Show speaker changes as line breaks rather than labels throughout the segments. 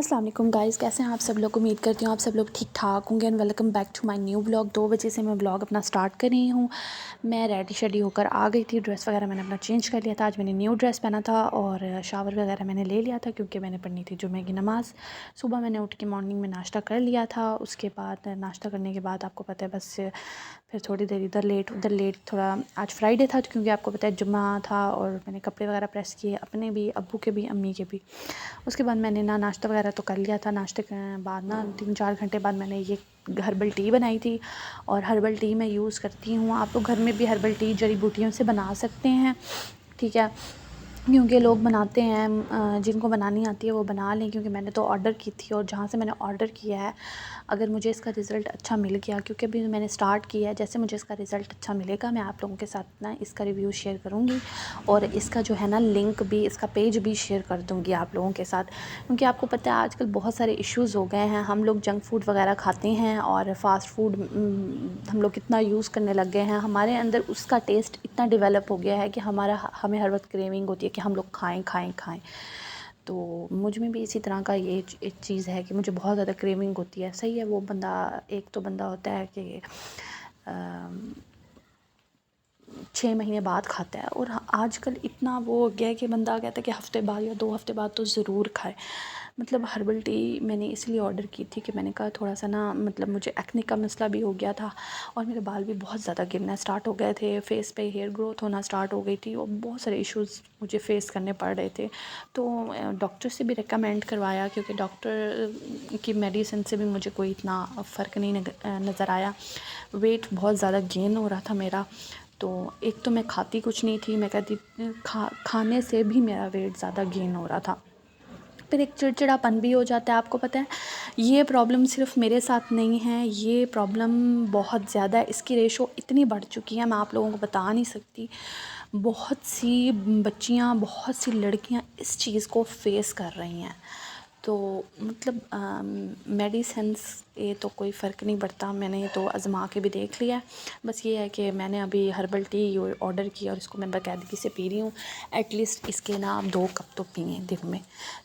अस्सलाम वालेकुम गाइस, कैसे हैं आप सब लोग। उम्मीद करती हूँ आप सब लोग ठीक ठाक होंगे and welcome back to my new blog. 2 बजे से मैं ब्लॉग अपना स्टार्ट कर रही हूँ। मैं रेडी शेडी होकर आ गई थी, ड्रेस वगैरह मैंने अपना चेंज कर लिया था। आज मैंने न्यू ड्रेस पहना था और शावर वगैरह मैंने ले लिया था क्योंकि मैंने पढ़नी थी जुम्मे की नमाज़। सुबह मैंने उठ के मॉर्निंग में नाश्ता कर लिया था। उसके बाद नाश्ता करने के बाद आपको पता है बस फिर थोड़ी देर इधर लेट उधर लेट, थोड़ा आज फ्राइडे था क्योंकि आपको पता है जुम्मा था। और मैंने कपड़े वगैरह प्रेस किए, अपने भी, अब्बू के भी, अम्मी के भी। उसके बाद मैंने ना नाश्ता वगैरह तो कर लिया था। नाश्ते के बाद ना 3-4 घंटे बाद मैंने ये हर्बल टी बनाई थी। और हर्बल टी मैं यूज़ करती हूँ। आप लोग घर में भी हर्बल टी जड़ी बूटियों से बना सकते हैं, ठीक है, क्योंकि लोग बनाते हैं, जिनको बनानी आती है वो बना लें। क्योंकि मैंने तो ऑर्डर की थी और जहाँ से मैंने ऑर्डर किया है, अगर मुझे इसका रिज़ल्ट अच्छा मिल गया, क्योंकि अभी मैंने स्टार्ट किया है, जैसे मुझे इसका रिज़ल्ट अच्छा मिलेगा मैं आप लोगों के साथ ना इसका रिव्यू शेयर करूँगी। और इसका जो है ना लिंक भी, इसका पेज भी शेयर कर दूँगी आप लोगों के साथ। क्योंकि आपको पता है आजकल बहुत सारे इश्यूज़ हो गए हैं। हम लोग जंक फूड वगैरह खाते हैं और फास्ट फूड हम लोग कितना यूज़ करने लग गए हैं। हमारे अंदर उसका टेस्ट इतना डेवलप हो गया है कि हमें हर वक्त क्रेविंग होती है कि हम लोग खाएं खाएं खाएं। तो मुझ में भी इसी तरह का ये एक चीज़ है कि मुझे बहुत ज़्यादा क्रेविंग होती है। सही है, वो बंदा, एक तो बंदा होता है कि 6 महीने बाद खाता है, और आजकल इतना वो हो गया है कि बंदा कहता है कि हफ़्ते बाद या 2 हफ़्ते बाद तो ज़रूर खाए। मतलब हर्बल टी मैंने इसलिए ऑर्डर की थी कि मैंने कहा थोड़ा सा ना, मतलब मुझे एक्ने का मसला भी हो गया था और मेरे बाल भी बहुत ज़्यादा गिरना स्टार्ट हो गए थे, फेस पे हेयर ग्रोथ होना स्टार्ट हो गई थी और बहुत सारे इश्यूज़ मुझे फ़ेस करने पड़ रहे थे। तो डॉक्टर से भी रिकमेंड करवाया, क्योंकि डॉक्टर की मेडिसिन से भी मुझे कोई इतना फ़र्क नहीं नज़र आया। वेट बहुत ज़्यादा गेन हो रहा था मेरा। तो एक तो मैं खाती कुछ नहीं थी, मैं कहती खाने से भी मेरा वेट ज़्यादा गेन हो रहा था। फिर एक चिड़चिड़ापन भी हो जाता है। आपको पता है ये प्रॉब्लम सिर्फ मेरे साथ नहीं है, ये प्रॉब्लम बहुत ज़्यादा है। इसकी रेशो इतनी बढ़ चुकी है, मैं आप लोगों को बता नहीं सकती। बहुत सी बच्चियां, बहुत सी लड़कियां इस चीज़ को फेस कर रही हैं। तो मतलब मेडिसिन्स ये तो कोई फ़र्क नहीं पड़ता, मैंने तो आज़मा के भी देख लिया है। बस ये है कि मैंने अभी हर्बल टी ऑर्डर किया और इसको मैं बाकायदगी से पी रही हूँ। एटलीस्ट इसके ना आप 2 कप तो पिए दिन में,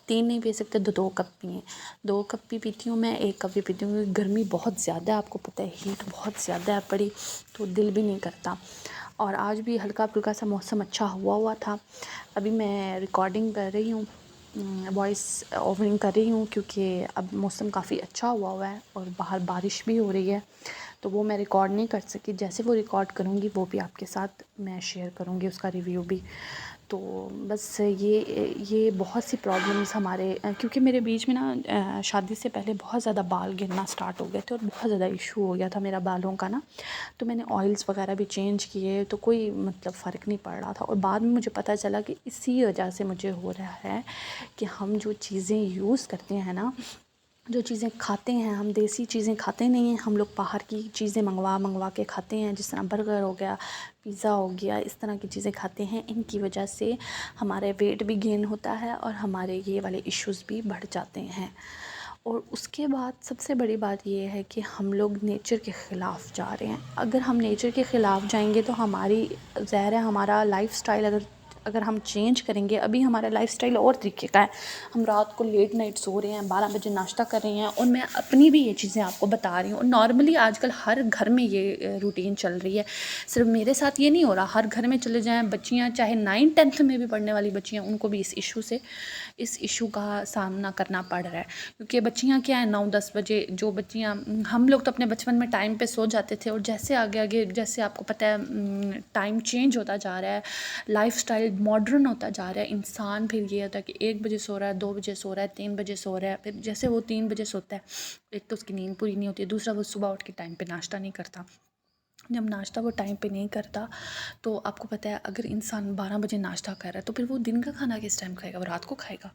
3 नहीं पी सकते तो 2 कप पिए। 2 कप भी पीती हूँ मैं, 1 कप भी पीती हूँ क्योंकि गर्मी बहुत ज़्यादा है, आपको पता है हीट बहुत ज़्यादा है पड़ी, तो दिल भी नहीं करता। और आज भी हल्का फुल्का सा मौसम अच्छा हुआ था। अभी मैं रिकॉर्डिंग कर रही हूँ, वॉइस ओवरिंग कर रही हूँ क्योंकि अब मौसम काफ़ी अच्छा हुआ है और बाहर बारिश भी हो रही है। तो वो मैं रिकॉर्ड नहीं कर सकी, जैसे वो रिकॉर्ड करूँगी वो भी आपके साथ मैं शेयर करूँगी, उसका रिव्यू भी। तो बस ये बहुत सी प्रॉब्लम्स हमारे, क्योंकि मेरे बीच में ना शादी से पहले बहुत ज़्यादा बाल गिरना स्टार्ट हो गए थे और बहुत ज़्यादा इशू हो गया था मेरा बालों का ना। तो मैंने ऑयल्स वगैरह भी चेंज किए तो कोई मतलब फ़र्क नहीं पड़ रहा था। और बाद में मुझे पता चला कि इसी वजह से मुझे हो रहा है कि हम जो चीज़ें यूज़ करते हैं ना, जो चीज़ें खाते हैं, हम देसी चीज़ें खाते नहीं हैं, हम लोग बाहर की चीज़ें मंगवा के खाते हैं। जिस तरह बर्गर हो गया, पिज़्ज़ा हो गया, इस तरह की चीज़ें खाते हैं। इनकी वजह से हमारे वेट भी गेन होता है और हमारे ये वाले इश्यूज़ भी बढ़ जाते हैं। और उसके बाद सबसे बड़ी बात ये है कि हम लोग नेचर के ख़िलाफ़ जा रहे हैं। अगर हम नेचर के ख़िलाफ़ जाएंगे तो हमारी, ज़ाहिर है, हमारा लाइफ़स्टाइल अगर हम चेंज करेंगे। अभी हमारा लाइफ़स्टाइल और तरीके का है, हम रात को लेट नाइट सो रहे हैं, 12 बजे नाश्ता कर रहे हैं। और मैं अपनी भी ये चीज़ें आपको बता रही हूँ, नॉर्मली आजकल हर घर में ये रूटीन चल रही है। सिर्फ मेरे साथ ये नहीं हो रहा, हर घर में चले जाएँ, बच्चियाँ चाहे 9th-10th में भी पढ़ने वाली बच्चियाँ, उनको भी इस इशू का सामना करना पड़ रहा है। क्योंकि बच्चियाँ क्या है, 9-10 बजे, जो बच्चियाँ, हम लोग तो अपने बचपन में टाइम पे सो जाते थे और जैसे आगे आगे, जैसे आपको पता है टाइम चेंज होता जा रहा है, लाइफ़स्टाइल मॉडर्न होता जा रहा है, इंसान फिर ये होता है कि 1 बजे सो रहा है, 2 बजे सो रहा है, 3 बजे सो रहा है। फिर जैसे वो 3 बजे सोता है, एक तो उसकी नींद पूरी नहीं होती है, दूसरा वो सुबह उठ के टाइम पे नाश्ता नहीं करता। जब नाश्ता वो टाइम पे नहीं करता तो आपको पता है, अगर इंसान 12 बजे नाश्ता कर रहा है तो फिर वो दिन का खाना किस टाइम खाएगा, वो रात को खाएगा।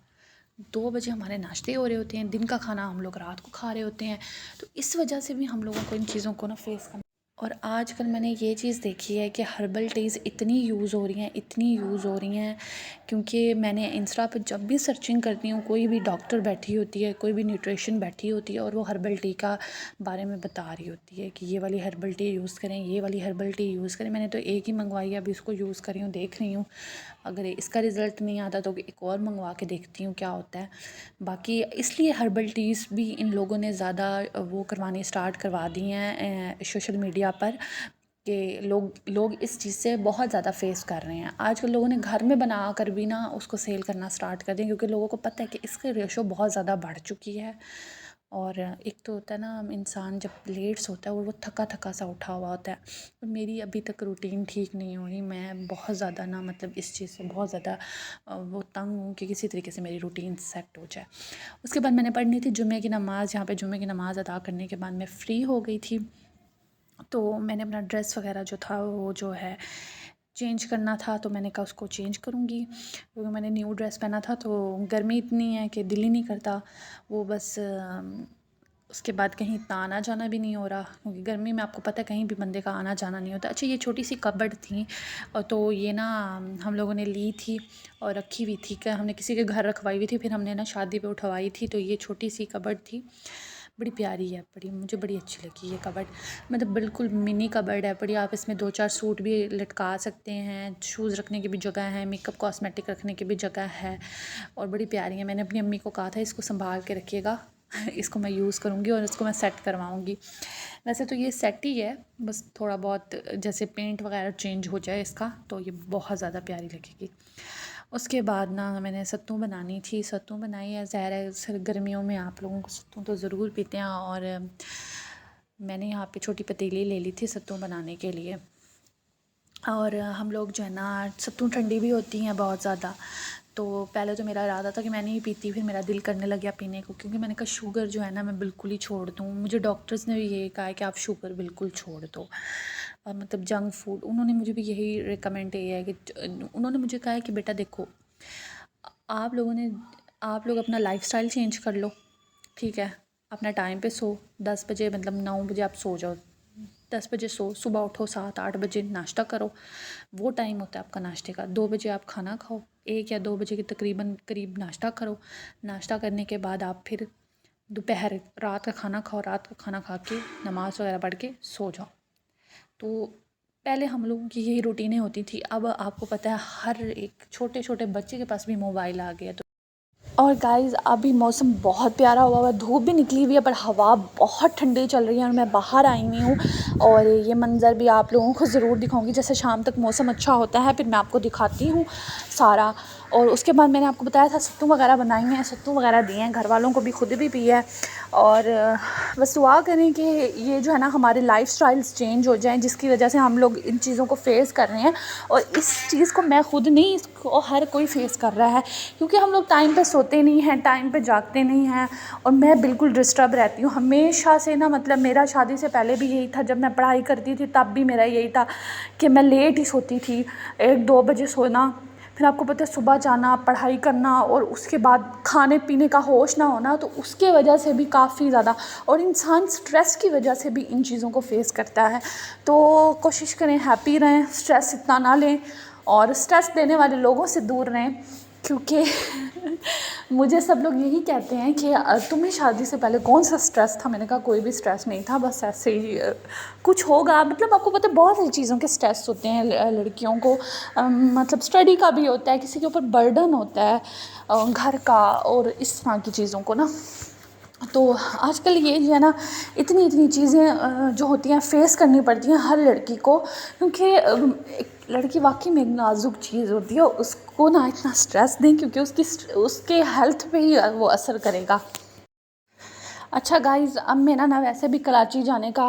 2 बजे हमारे नाश्ते हो रहे होते हैं, दिन का खाना हम लोग रात को खा रहे होते हैं। तो इस वजह से भी हम लोगों को इन चीज़ों को ना फेस करना। और आजकल मैंने ये चीज़ देखी है कि हर्बल टीज़ इतनी यूज़ हो रही हैं, इतनी यूज़ हो रही हैं, क्योंकि मैंने इंस्टा पे जब भी सर्चिंग करती हूँ, कोई भी डॉक्टर बैठी होती है, कोई भी न्यूट्रिशन बैठी होती है और वो हर्बल टी का बारे में बता रही होती है कि ये वाली हर्बल टी यूज़ करें, ये वाली हर्बल टी यूज़ करें। मैंने तो एक ही मंगवाई है, अभी उसको यूज़ कर रही हूँ, देख रही हूँ। अगर इसका रिज़ल्ट नहीं आता तो एक और मंगवा के देखती हूँ क्या होता है। बाकी इसलिए हर्बल टीज़ भी इन लोगों ने ज़्यादा वो करवानी स्टार्ट करवा दी हैं सोशल मीडिया पर, कि लोग इस चीज़ से बहुत ज़्यादा फेस कर रहे हैं। आजकल लोगों ने घर में बना कर भी ना उसको सेल करना स्टार्ट कर दिया, क्योंकि लोगों को पता है कि इसका रेशो बहुत ज़्यादा बढ़ चुकी है। और एक तो होता है ना, इंसान जब लेट सोता है और वो थका थका सा उठा हुआ होता है, और मेरी अभी तक रूटीन ठीक नहीं हो रही। मैं बहुत ज़्यादा ना मतलब इस चीज़ से बहुत ज़्यादा वो तंग हूँ कि किसी तरीके से मेरी रूटीन सेट हो जाए। उसके बाद मैंने पढ़नी थी जुम्मे की नमाज़। यहाँ पे जुम्मे की नमाज़ अदा करने के बाद मैं फ़्री हो गई थी, तो मैंने अपना ड्रेस वगैरह जो था वो जो है चेंज करना था, तो मैंने कहा उसको चेंज करूँगी, क्योंकि मैंने न्यू ड्रेस पहना था। तो गर्मी इतनी है कि दिल ही नहीं करता वो, बस उसके बाद कहीं इतना आना जाना भी नहीं हो रहा, क्योंकि गर्मी में आपको पता है कहीं भी बंदे का आना जाना नहीं होता। अच्छा, ये छोटी सी कबर्ड थी, और तो ये ना हम लोगों ने ली थी और रखी हुई थी, क्या हमने किसी के घर रखवाई हुई थी, फिर हमने ना शादी पे उठवाई थी। तो ये छोटी सी कबर्ड थी, बड़ी प्यारी है, मुझे बड़ी अच्छी लगी ये कबर्ड। मतलब बिल्कुल मिनी कबर्ड है बड़ी। आप इसमें 2-4 सूट भी लटका सकते हैं, शूज़ रखने की भी जगह है, मेकअप कॉस्मेटिक रखने की भी जगह है, और बड़ी प्यारी है। मैंने अपनी अम्मी को कहा था इसको संभाल के रखिएगा, इसको मैं यूज़ करूँगी और इसको मैं सेट करवाऊँगी। वैसे तो ये सेट ही है, बस थोड़ा बहुत जैसे पेंट वगैरह चेंज हो जाए इसका, तो ये बहुत ज़्यादा प्यारी लगेगी। उसके बाद ना मैंने सत्तू बनानी थी, सत्तू बनाई है। ज़ाहिर है गर्मियों में आप लोगों को सत्तू तो ज़रूर पीते हैं, और मैंने यहाँ पे छोटी पतीली ले ली थी सत्तू बनाने के लिए। और हम लोग जो है ना, सत्तू ठंडी भी होती हैं बहुत ज़्यादा, तो पहले तो मेरा इरादा था कि मैं नहीं पीती, फिर मेरा दिल करने लग गया पीने को, क्योंकि मैंने कहा शुगर जो है ना मैं बिल्कुल ही छोड़ दूँ। मुझे डॉक्टर्स ने भी यही कहा है कि आप शुगर बिल्कुल छोड़ दो, और मतलब जंक फूड, उन्होंने मुझे भी यही रिकमेंड किया है कि उन्होंने मुझे कहा है कि बेटा देखो, आप लोग अपना लाइफस्टाइल चेंज कर लो, ठीक है, अपना टाइम पे सो, 10 बजे मतलब 9 बजे आप सो जाओ, 10 बजे सो, सुबह उठो 7-8 बजे नाश्ता करो, वो टाइम होता है आपका नाश्ते का। 2 बजे आप खाना खाओ, 1 या 2 बजे के तकरीबन करीब नाश्ता करो। नाश्ता करने के बाद आप फिर दोपहर रात का खाना खाओ, रात का खाना खा के नमाज़ वगैरह पढ़ के सो जाओ। तो पहले हम लोगों की यही रूटीनें होती थी। अब आपको पता है हर एक छोटे छोटे बच्चे के पास भी मोबाइल आ गया। तो और गाइज़ अभी मौसम बहुत प्यारा हुआ है, धूप भी निकली हुई है पर हवा बहुत ठंडी चल रही है, और मैं बाहर आई हुई हूँ, और ये मंज़र भी आप लोगों को ज़रूर दिखाऊंगी। जैसे शाम तक मौसम अच्छा होता है फिर मैं आपको दिखाती हूँ सारा। और उसके बाद मैंने आपको बताया था सत्तू वगैरह बनाई हैं, सत्तू वगैरह दिए हैं घर वालों को भी, खुद भी पिया है। और बस दुआ करें कि ये जो है ना हमारे लाइफस्टाइल्स चेंज हो जाएं, जिसकी वजह से हम लोग इन चीज़ों को फेस कर रहे हैं। और इस चीज़ को मैं खुद नहीं, इसको हर कोई फेस कर रहा है, क्योंकि हम लोग टाइम पे सोते नहीं हैं, टाइम पे जागते नहीं हैं, और मैं बिल्कुल डिस्टर्ब रहती हूँ हमेशा से ना। मतलब मेरा शादी से पहले भी यही था, जब मैं पढ़ाई करती थी तब भी मेरा यही था कि मैं लेट ही सोती थी, 1-2 बजे सोना, फिर आपको पता है सुबह जाना, पढ़ाई करना, और उसके बाद खाने पीने का होश ना होना, तो उसके वजह से भी काफ़ी ज़्यादा, और इंसान स्ट्रेस की वजह से भी इन चीज़ों को फेस करता है। तो कोशिश करें हैप्पी रहें, स्ट्रेस इतना ना लें, और स्ट्रेस देने वाले लोगों से दूर रहें, क्योंकि मुझे सब लोग यही कहते हैं कि तुम्हें शादी से पहले कौन सा स्ट्रेस था। मैंने कहा कोई भी स्ट्रेस नहीं था, बस ऐसे ही कुछ होगा। मतलब आपको पता है बहुत सारी चीज़ों के स्ट्रेस होते हैं लड़कियों को, मतलब स्टडी का भी होता है, किसी के ऊपर बर्डन होता है घर का, और इस तरह की चीज़ों को ना। तो आजकल ये जो है ना, इतनी चीज़ें जो होती हैं फेस करनी पड़ती हैं हर लड़की को, क्योंकि एक लड़की वाकई में एक नाजुक चीज़ होती है, उसको ना इतना स्ट्रेस दें, क्योंकि उसके हेल्थ पे ही वो असर करेगा। अच्छा गाइज़, अब मेरा ना वैसे भी कराची जाने का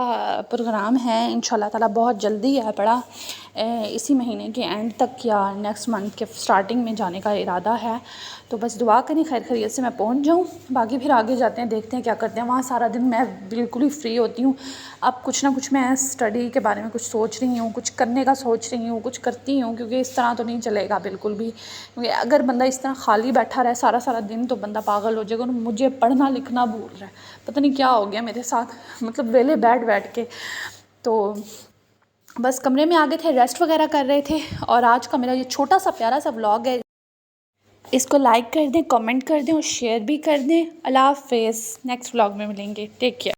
प्रोग्राम है इंशाल्लाह ताला, बहुत जल्दी है पड़ा, इसी महीने के एंड तक या नेक्स्ट मंथ के स्टार्टिंग में जाने का इरादा है। तो बस दुआ करें खैर खैरियत से मैं पहुंच जाऊं, बाकी फिर आगे जाते हैं, देखते हैं क्या करते हैं। वहाँ सारा दिन मैं बिल्कुल ही फ्री होती हूँ। अब कुछ ना कुछ मैं स्टडी के बारे में कुछ सोच रही हूँ, कुछ करने का सोच रही हूँ, कुछ करती हूँ, क्योंकि इस तरह तो नहीं चलेगा बिल्कुल भी। क्योंकि अगर बंदा इस तरह खाली बैठा रहे सारा दिन तो बंदा पागल हो जाएगा। और मुझे पढ़ना लिखना भूल रहा है, पता नहीं क्या हो गया मेरे साथ, मतलब वेले बैठ के। तो बस कमरे में आ गए थे, रेस्ट वगैरह कर रहे थे। और आज का मेरा ये छोटा सा प्यारा सा व्लॉग है, इसको लाइक कर दें, कमेंट कर दें और शेयर भी कर दें। अल्लाह हाफ़िज़, नेक्स्ट व्लॉग में मिलेंगे, टेक केयर।